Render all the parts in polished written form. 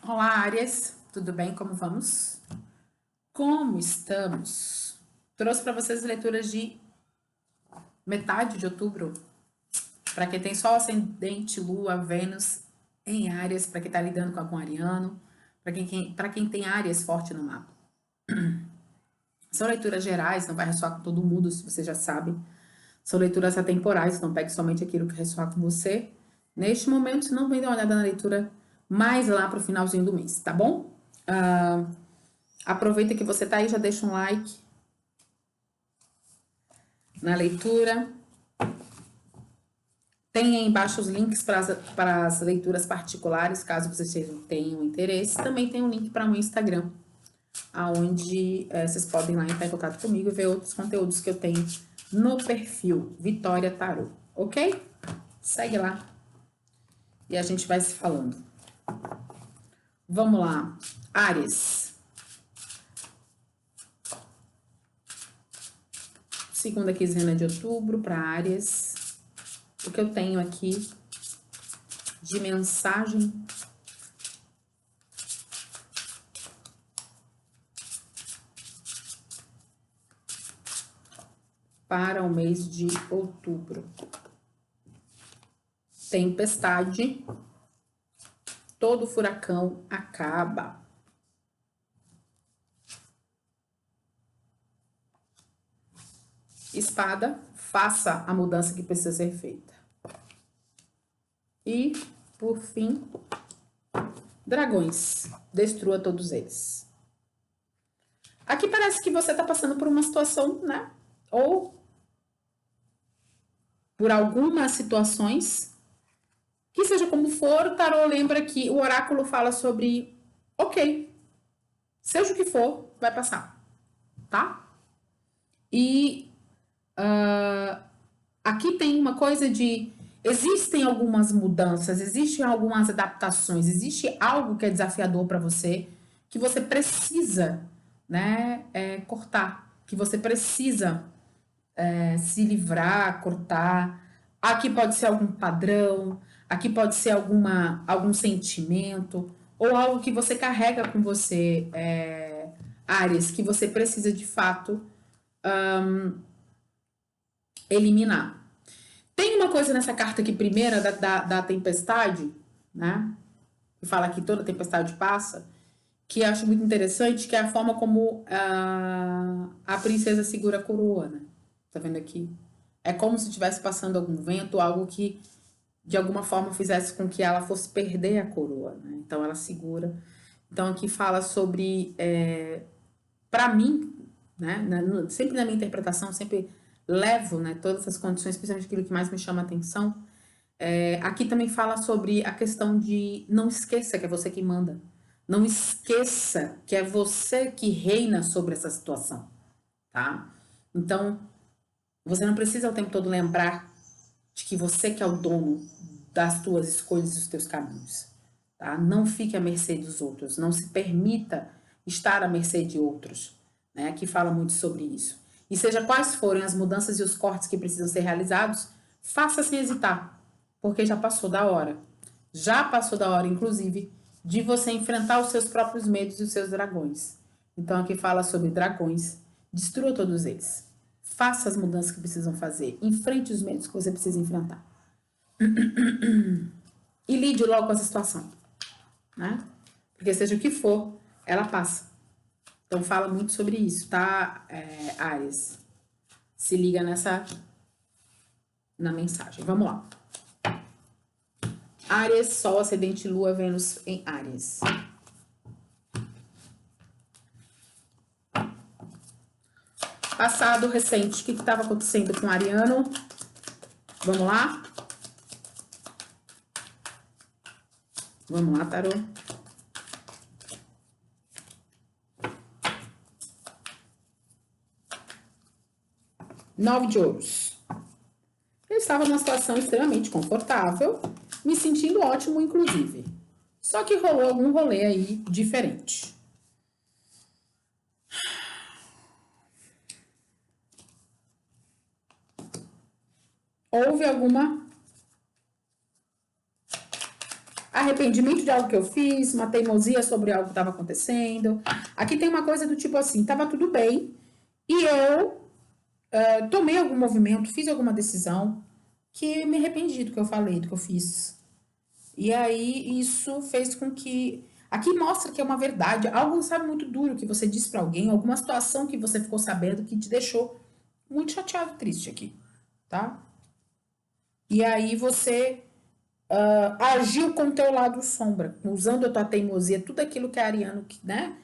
Olá, Áries, tudo bem? Como vamos? Como estamos? Trouxe para vocês leituras de metade de outubro, para quem tem Sol, Ascendente, Lua, Vênus em Áries, para quem está lidando com algum ariano, para quem tem Áries forte no mapa. São leituras gerais, não vai ressoar com todo mundo, se você já sabe. São leituras atemporais, não pegue somente aquilo que ressoar com você. Neste momento, não vem dar uma olhada na leitura mais lá para o finalzinho do mês, tá bom? Aproveita que você tá aí, já deixa um like na leitura. Tem aí embaixo os links para as leituras particulares, caso vocês tenham interesse. Também tem um link para o meu Instagram, onde vocês podem lá entrar em contato comigo e ver outros conteúdos que eu tenho no perfil Vitória Tarô, ok? Segue lá e a gente vai se falando. Vamos lá, Áries. Segunda quinzena de outubro para Áries. O que eu tenho aqui de mensagem para o mês de outubro. Tempestade. Todo furacão acaba. Espada. Faça a mudança que precisa ser feita. E, por fim, dragões. Destrua todos eles. Aqui parece que você está passando por uma situação, né? Ou por algumas situações, que seja como for, o tarô lembra que o oráculo fala sobre, ok, seja o que for, vai passar, tá? E aqui tem uma coisa de, existem algumas mudanças, existem algumas adaptações, existe algo que é desafiador para você, que você precisa, né, cortar, que você precisa se livrar, cortar. Aqui pode ser algum padrão, aqui pode ser algum sentimento, ou algo que você carrega com você, Áreas, que você precisa de fato eliminar. Tem uma coisa nessa carta aqui, primeira, da tempestade, né? Que fala que toda tempestade passa, que eu acho muito interessante, que é a forma como a princesa segura a coroa, né? Tá vendo aqui? É como se estivesse passando algum vento, algo que de alguma forma fizesse com que ela fosse perder a coroa, né? Então ela segura. Então aqui fala sobre, para mim, né? Sempre na minha interpretação, sempre levo, né, todas essas condições, principalmente aquilo que mais me chama a atenção. Aqui também fala sobre a questão de não esqueça que é você que manda. Não esqueça que é você que reina sobre essa situação, tá? Então, você não precisa o tempo todo lembrar de que você que é o dono das tuas escolhas e dos teus caminhos, tá? Não fique à mercê dos outros, não se permita estar à mercê de outros, né? Aqui fala muito sobre isso. E seja quais forem as mudanças e os cortes que precisam ser realizados, faça sem hesitar, porque já passou da hora. Já passou da hora, inclusive, de você enfrentar os seus próprios medos e os seus dragões. Então aqui fala sobre dragões, destrua todos eles. Faça as mudanças que precisam fazer. Enfrente os medos que você precisa enfrentar. E lide logo com essa situação, né? Porque seja o que for, ela passa. Então fala muito sobre isso, tá, Áries? Se liga na mensagem. Vamos lá. Áries, Sol, Ascendente, Lua, Vênus em Áries. Passado, recente, o que estava acontecendo com o Ariano? Vamos lá? Vamos lá, tarô. Nove de ouros. Eu estava numa situação extremamente confortável, me sentindo ótimo, inclusive. Só que rolou algum rolê aí diferente. Houve alguma arrependimento de algo que eu fiz, uma teimosia sobre algo que estava acontecendo. Aqui tem uma coisa do tipo assim, estava tudo bem e eu tomei algum movimento, fiz alguma decisão que me arrependi do que eu falei, do que eu fiz. E aí isso fez com que aqui mostra que é uma verdade, algo sabe muito duro que você disse para alguém, alguma situação que você ficou sabendo que te deixou muito chateado, triste aqui, tá? E aí você agiu com o teu lado sombra, usando a tua teimosia, tudo aquilo que a Ariano, né,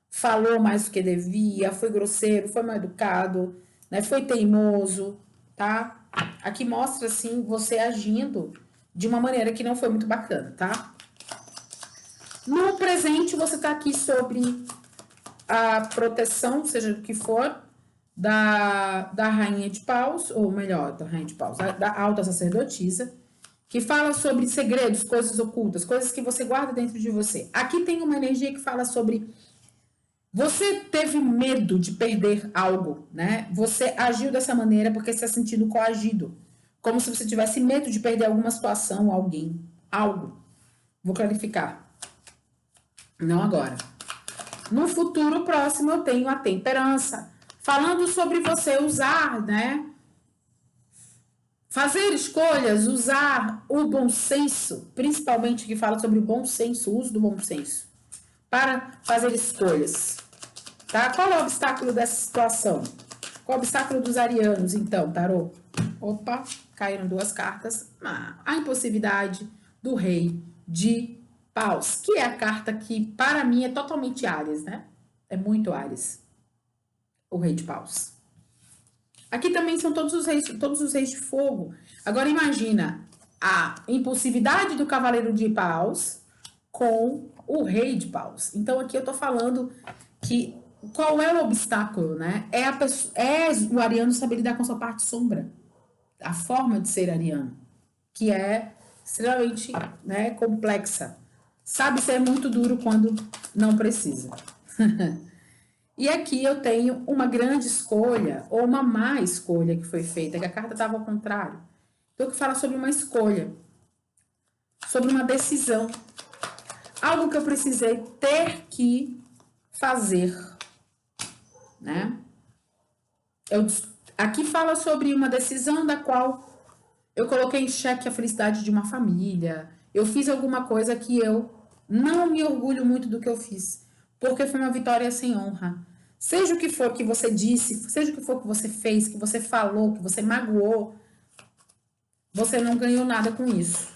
falou mais do que devia, foi grosseiro, foi mal educado, né, foi teimoso, tá? Aqui mostra, assim, você agindo de uma maneira que não foi muito bacana, tá? No presente, você tá aqui sobre a proteção, seja do que for, da Rainha de Paus, ou melhor, da Rainha de Paus, da alta sacerdotisa, que fala sobre segredos, coisas ocultas, coisas que você guarda dentro de você. Aqui tem uma energia que fala sobre você teve medo de perder algo, né? Você agiu dessa maneira porque está se sentindo coagido, como se você tivesse medo de perder alguma situação, alguém, algo. Vou clarificar. Não agora. No futuro próximo eu tenho a temperança, falando sobre você usar, né? Fazer escolhas, usar o bom senso, principalmente que fala sobre o bom senso, o uso do bom senso, para fazer escolhas. Tá? Qual é o obstáculo dessa situação? Qual é o obstáculo dos arianos, então, tarô? Opa, caíram duas cartas. A impulsividade do rei de paus, que é a carta que, para mim, é totalmente Áries, né? É muito Áries, o rei de paus. Aqui também são todos os reis de fogo. Agora imagina a impulsividade do cavaleiro de paus com o rei de paus. Então aqui eu tô falando que qual é o obstáculo, né? É o ariano saber lidar com sua parte sombra, a forma de ser ariano, que é extremamente, né, complexa. Sabe ser muito duro quando não precisa. E aqui eu tenho uma grande escolha, ou uma má escolha que foi feita, que a carta estava ao contrário. Então, que fala sobre uma escolha, sobre uma decisão. Algo que eu precisei ter que fazer, né? Aqui fala sobre uma decisão da qual eu coloquei em xeque a felicidade de uma família. Eu fiz alguma coisa que eu não me orgulho muito do que eu fiz, porque foi uma vitória sem honra. Seja o que for que você disse, seja o que for que você fez, que você falou, que você magoou, você não ganhou nada com isso.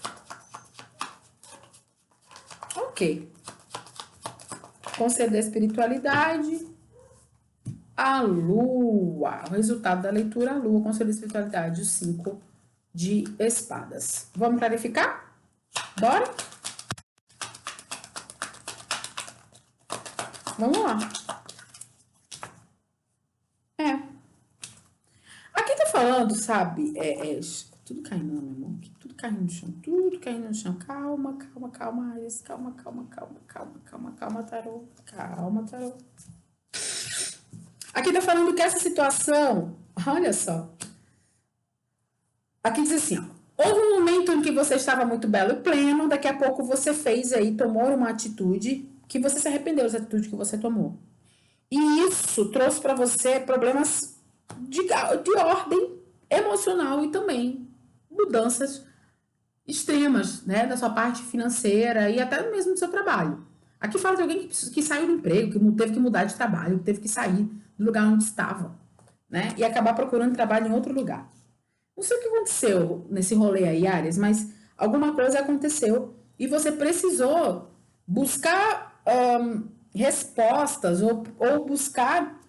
Ok. Conceder espiritualidade. A lua. O resultado da leitura, a lua, conceder espiritualidade, os 5 de espadas. Vamos clarificar? Bora? Vamos lá. Aqui tá falando, sabe? Tudo caindo, meu irmão. Tudo caindo no chão. Tudo caindo no chão. Calma, calma, calma, Ares. Calma, calma, calma, calma, calma, calma, tarô. Calma, tarô. Aqui tá falando que essa situação, olha só. Aqui diz assim, ó. Houve um momento em que você estava muito belo e pleno, daqui a pouco você fez aí, tomou uma atitude que você se arrependeu dessa atitude que você tomou. E isso trouxe para você problemas de ordem emocional e também mudanças extremas, né, da sua parte financeira e até mesmo do seu trabalho. Aqui fala de alguém que saiu do emprego, que teve que mudar de trabalho, que teve que sair do lugar onde estava, né, e acabar procurando trabalho em outro lugar. Não sei o que aconteceu nesse rolê aí, Ares, mas alguma coisa aconteceu e você precisou buscar respostas ou buscar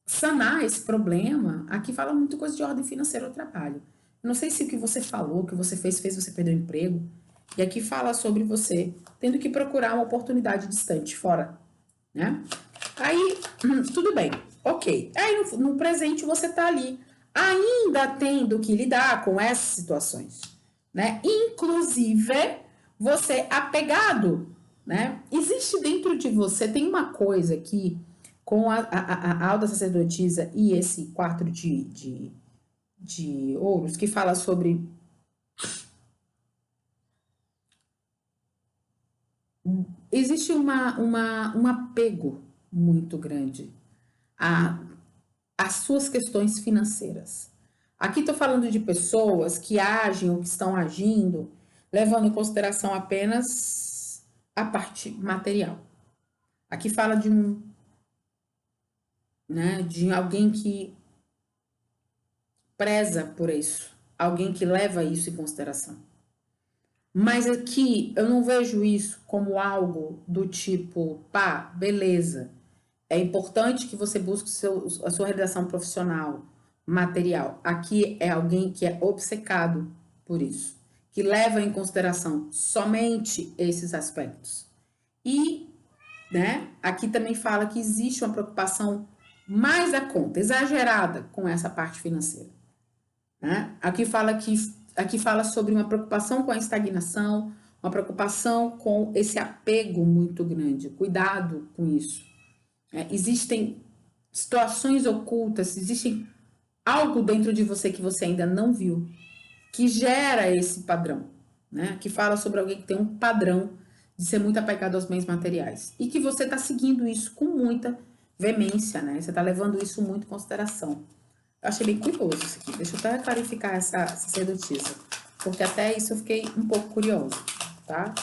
sanar esse problema. Aqui fala muito coisa de ordem financeira ou trabalho. Não sei se o que você falou, o que você fez você perder o emprego. E aqui fala sobre você tendo que procurar uma oportunidade distante, fora, né? Aí, tudo bem, ok. Aí, no presente, você tá ali, ainda tendo que lidar com essas situações, né? Inclusive, você apegado, né? Existe dentro de você, tem uma coisa aqui, com a alta sacerdotisa e esse 4 de ouros, que fala sobre Existe um apego muito grande às suas questões financeiras. Aqui estou falando de pessoas que agem ou que estão agindo, levando em consideração apenas a parte material. Aqui fala de alguém que preza por isso, alguém que leva isso em consideração. Mas aqui eu não vejo isso como algo do tipo, pá, beleza. É importante que você busque a sua realização profissional, material. Aqui é alguém que é obcecado por isso, que leva em consideração somente esses aspectos. E, aqui também fala que existe uma preocupação mais da conta, exagerada com essa parte financeira. Aqui fala sobre uma preocupação com a estagnação, uma preocupação com esse apego muito grande. Cuidado com isso. Existem situações ocultas, existe algo dentro de você que você ainda não viu, que gera esse padrão. Que fala sobre alguém que tem um padrão de ser muito apegado aos bens materiais. E que você está seguindo isso com muita veemência, Você está levando isso muito em consideração. Eu achei bem curioso isso aqui. Deixa eu até clarificar essa sacerdotisa. Porque até isso eu fiquei um pouco curiosa, tá?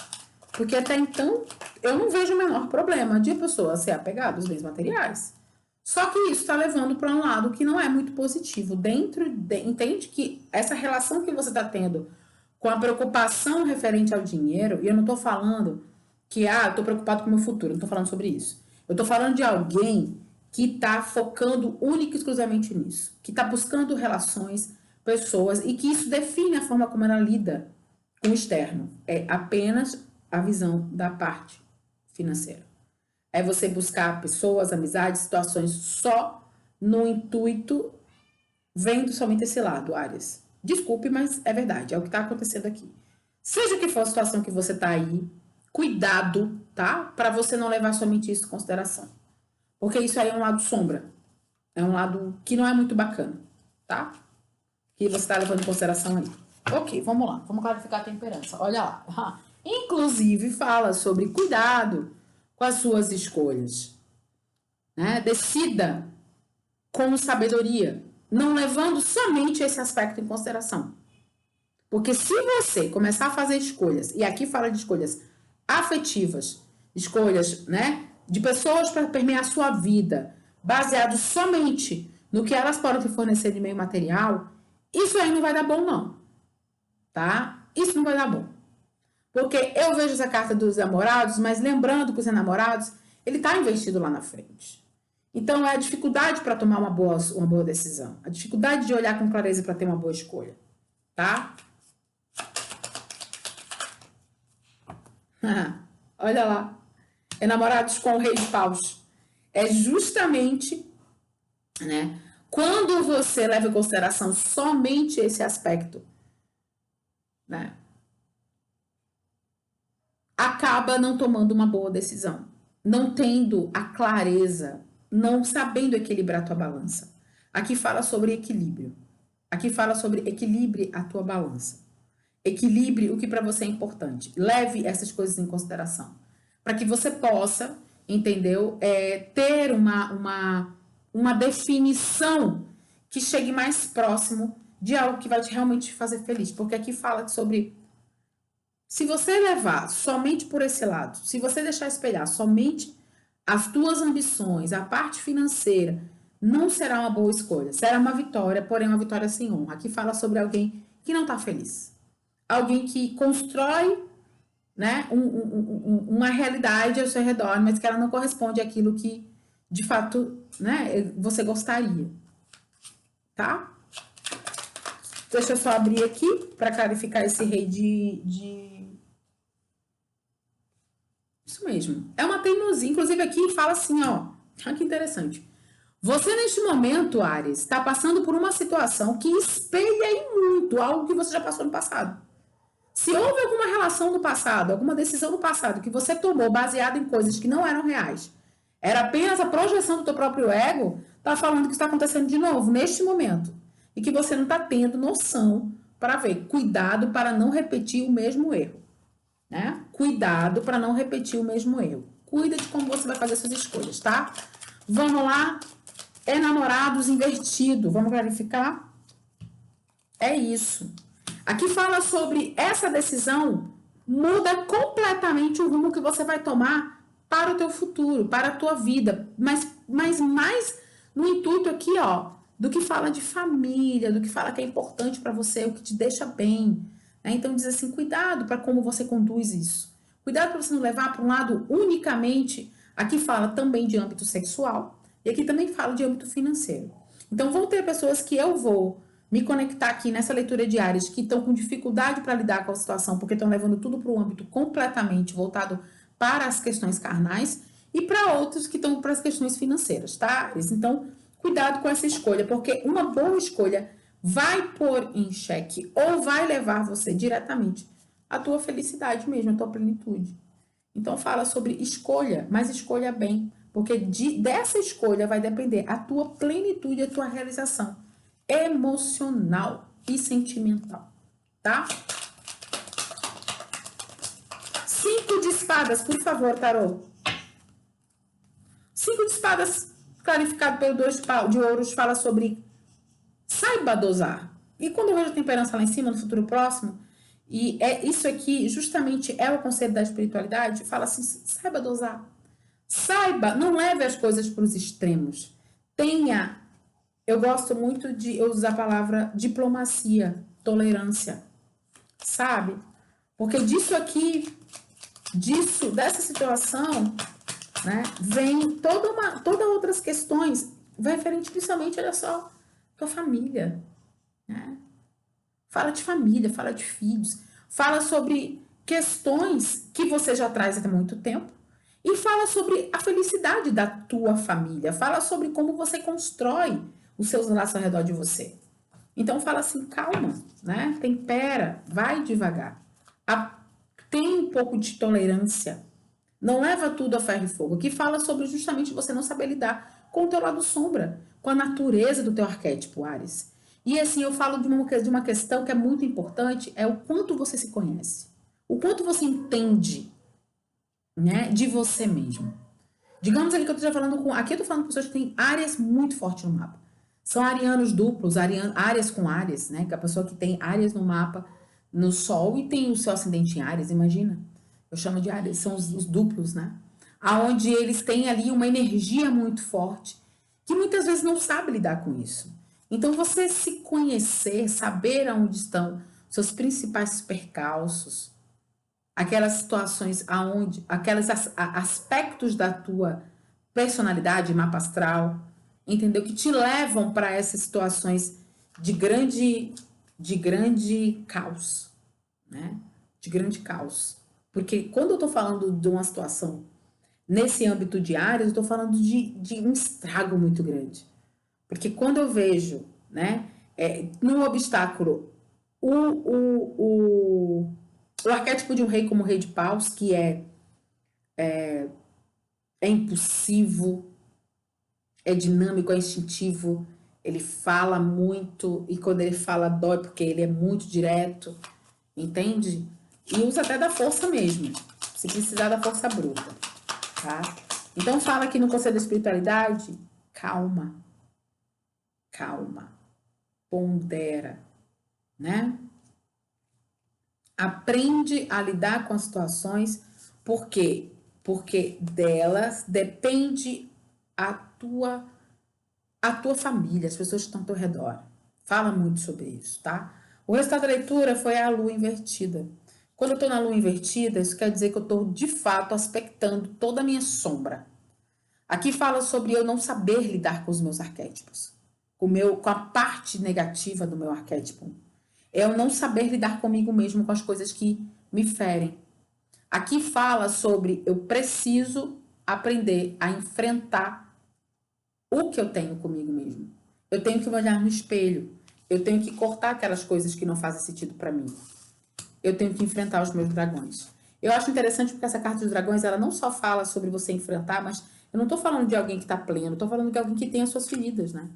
Porque até então, eu não vejo o menor problema de a pessoa ser apegada aos bens materiais. Só que isso está levando para um lado que não é muito positivo. Entende que essa relação que você está tendo com a preocupação referente ao dinheiro, e eu não estou falando que, eu estou preocupado com o meu futuro, não estou falando sobre isso. Eu estou falando de alguém que está focando única e exclusivamente nisso, que está buscando relações, pessoas, e que isso define a forma como ela lida com o externo. É apenas a visão da parte financeira. É você buscar pessoas, amizades, situações só no intuito, vendo somente esse lado, Áries. Desculpe, mas é verdade, é o que está acontecendo aqui. Seja que for a situação que você está aí, cuidado, tá? Para você não levar somente isso em consideração. Porque isso aí é um lado sombra. É um lado que não é muito bacana, tá? Que você está levando em consideração aí. Ok, vamos lá. Vamos clarificar a temperança. Olha lá. Inclusive, fala sobre cuidado com as suas escolhas. Decida com sabedoria, não levando somente esse aspecto em consideração. Porque se você começar a fazer escolhas, e aqui fala de escolhas afetivas, escolhas, de pessoas para permear a sua vida, baseado somente no que elas podem te fornecer de meio material, isso aí não vai dar bom, não. Tá? Isso não vai dar bom. Porque eu vejo essa carta dos namorados, mas lembrando que os namorados, ele está investido lá na frente. Então, é a dificuldade para tomar uma boa decisão. A dificuldade de olhar com clareza para ter uma boa escolha. Tá? Olha lá. Enamorados com o rei de paus. É justamente, quando você leva em consideração somente esse aspecto, acaba não tomando uma boa decisão, não tendo a clareza, não sabendo equilibrar a tua balança. Aqui fala sobre equilíbrio. Aqui fala sobre equilibre a tua balança. Equilibre o que para você é importante. Leve essas coisas em consideração. Para que você possa, entendeu? Ter uma definição que chegue mais próximo de algo que vai realmente te fazer feliz. Porque aqui fala sobre... Se você levar somente por esse lado, se você deixar espelhar somente as tuas ambições, a parte financeira, não será uma boa escolha. Será uma vitória, porém uma vitória sem honra. Aqui fala sobre alguém que não está feliz. Alguém que constrói uma realidade ao seu redor, mas que ela não corresponde àquilo que, de fato, você gostaria. Tá? Deixa eu só abrir aqui para clarificar esse rei de... Isso mesmo. É uma teimosia. Inclusive aqui fala assim, ó. Olha que interessante. Você, neste momento, Áries, está passando por uma situação que espelha em muito algo que você já passou no passado. Se houve alguma relação no passado, alguma decisão no passado que você tomou baseada em coisas que não eram reais, era apenas a projeção do teu próprio ego, tá falando que está acontecendo de novo, neste momento. E que você não está tendo noção para ver. Cuidado para não repetir o mesmo erro. Cuidado para não repetir o mesmo erro. Cuida de como você vai fazer suas escolhas, tá? Vamos lá. Enamorados invertido. Vamos verificar? É isso. Aqui fala sobre essa decisão muda completamente o rumo que você vai tomar para o teu futuro, para a tua vida. Mas mais no intuito aqui, ó, do que fala de família, do que fala que é importante para você, o que te deixa bem. Né? Então diz assim, cuidado para como você conduz isso. Cuidado para você não levar para um lado unicamente. Aqui fala também de âmbito sexual e aqui também fala de âmbito financeiro. Então vão ter pessoas que eu vou me conectar aqui nessa leitura de áreas que estão com dificuldade para lidar com a situação, porque estão levando tudo para um âmbito completamente voltado para as questões carnais, e para outros que estão para as questões financeiras, tá? Então, cuidado com essa escolha, porque uma boa escolha vai pôr em xeque ou vai levar você diretamente à tua felicidade mesmo, à tua plenitude. Então, fala sobre escolha, mas escolha bem, porque dessa escolha vai depender a tua plenitude, a tua realização emocional e sentimental, tá? 5 de espadas, por favor, tarô. 5 de espadas, clarificado pelo 2 de ouros, fala sobre saiba dosar. E quando eu vejo a temperança lá em cima, no futuro próximo, e isso aqui justamente é o conceito da espiritualidade, fala assim, saiba dosar. Saiba, não leve as coisas para os extremos. Eu gosto muito de usar a palavra diplomacia, tolerância, sabe? Porque dessa situação, né, vem todas outras questões, referente principalmente, olha só, tua família, né? Fala de família, fala de filhos, fala sobre questões que você já traz há muito tempo e fala sobre a felicidade da tua família, fala sobre como você constrói os seus laços ao redor de você. Então fala assim, calma, né? Tempera, vai devagar. Tem um pouco de tolerância. Não leva tudo a ferro e fogo. Que fala sobre justamente você não saber lidar com o teu lado sombra, com a natureza do teu arquétipo, Áries. E assim, eu falo de uma questão que é muito importante, é o quanto você se conhece. O quanto você entende, né, de você mesmo. Digamos ali que eu estou falando com... Aqui eu estou falando com pessoas que têm áreas muito fortes no mapa. São arianos duplos, áreas com áreas, né? Que é a pessoa que tem áreas no mapa, no Sol, e tem o seu ascendente em áreas, imagina. Eu chamo de áreas, são os duplos, né? Aonde eles têm ali uma energia muito forte, que muitas vezes não sabe lidar com isso. Então, você se conhecer, saber aonde estão seus principais percalços, aquelas situações aqueles aspectos da tua personalidade, mapa astral, entendeu? Que te levam para essas situações de grande caos, né? De grande caos. Porque quando eu tô falando de uma situação nesse âmbito de áreas, eu tô falando de um estrago muito grande. Porque quando eu vejo, né, no obstáculo, o arquétipo de um rei como o rei de paus, que é impulsivo, é dinâmico, é instintivo, ele fala muito, e quando ele fala dói, porque ele é muito direto, entende? E usa até da força mesmo, se precisar da força bruta, tá? Então fala aqui no Conselho da Espiritualidade, calma, pondera, né? Aprende a lidar com as situações, por quê? Porque delas depende a tua família, as pessoas que estão ao teu redor. Fala muito sobre isso, tá? O resultado da leitura foi a lua invertida. Quando eu tô na lua invertida, isso quer dizer que eu tô, de fato, aspectando toda a minha sombra. Aqui fala sobre eu não saber lidar com os meus arquétipos, com a parte negativa do meu arquétipo. É eu não saber lidar comigo mesmo, com as coisas que me ferem. Aqui fala sobre eu preciso aprender a enfrentar o que eu tenho comigo mesmo. Eu tenho que me olhar no espelho. Eu tenho que cortar aquelas coisas que não fazem sentido para mim. Eu tenho que enfrentar os meus dragões. Eu acho interessante porque essa carta dos dragões, ela não só fala sobre você enfrentar, mas eu não tô falando de alguém que tá pleno, eu tô falando de alguém que tem as suas feridas, né?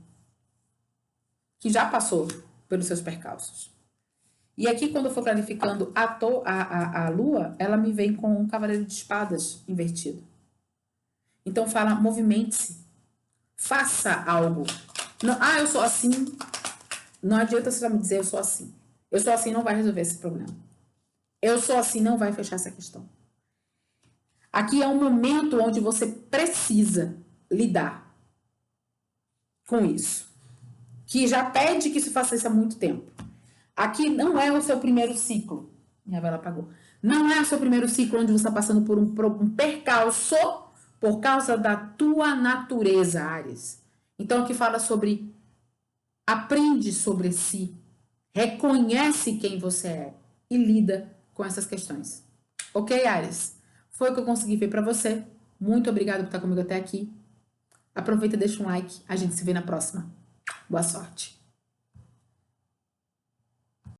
Que já passou pelos seus percalços. E aqui, quando eu for clarificando a lua, ela me vem com um cavaleiro de espadas invertido. Então, fala, movimente-se. Faça algo. Não, eu sou assim. Não adianta você me dizer, eu sou assim. Eu sou assim, não vai resolver esse problema. Eu sou assim, não vai fechar essa questão. Aqui é um momento onde você precisa lidar com isso. Que já pede que se faça isso há muito tempo. Aqui não é o seu primeiro ciclo. Minha vela apagou. Não é o seu primeiro ciclo onde você está passando por um percalço por causa da tua natureza, Áries. Então, aqui fala sobre aprende sobre si, reconhece quem você é e lida com essas questões. Ok, Áries? Foi o que eu consegui ver para você. Muito obrigada por estar comigo até aqui. Aproveita e deixa um like. A gente se vê na próxima. Boa sorte.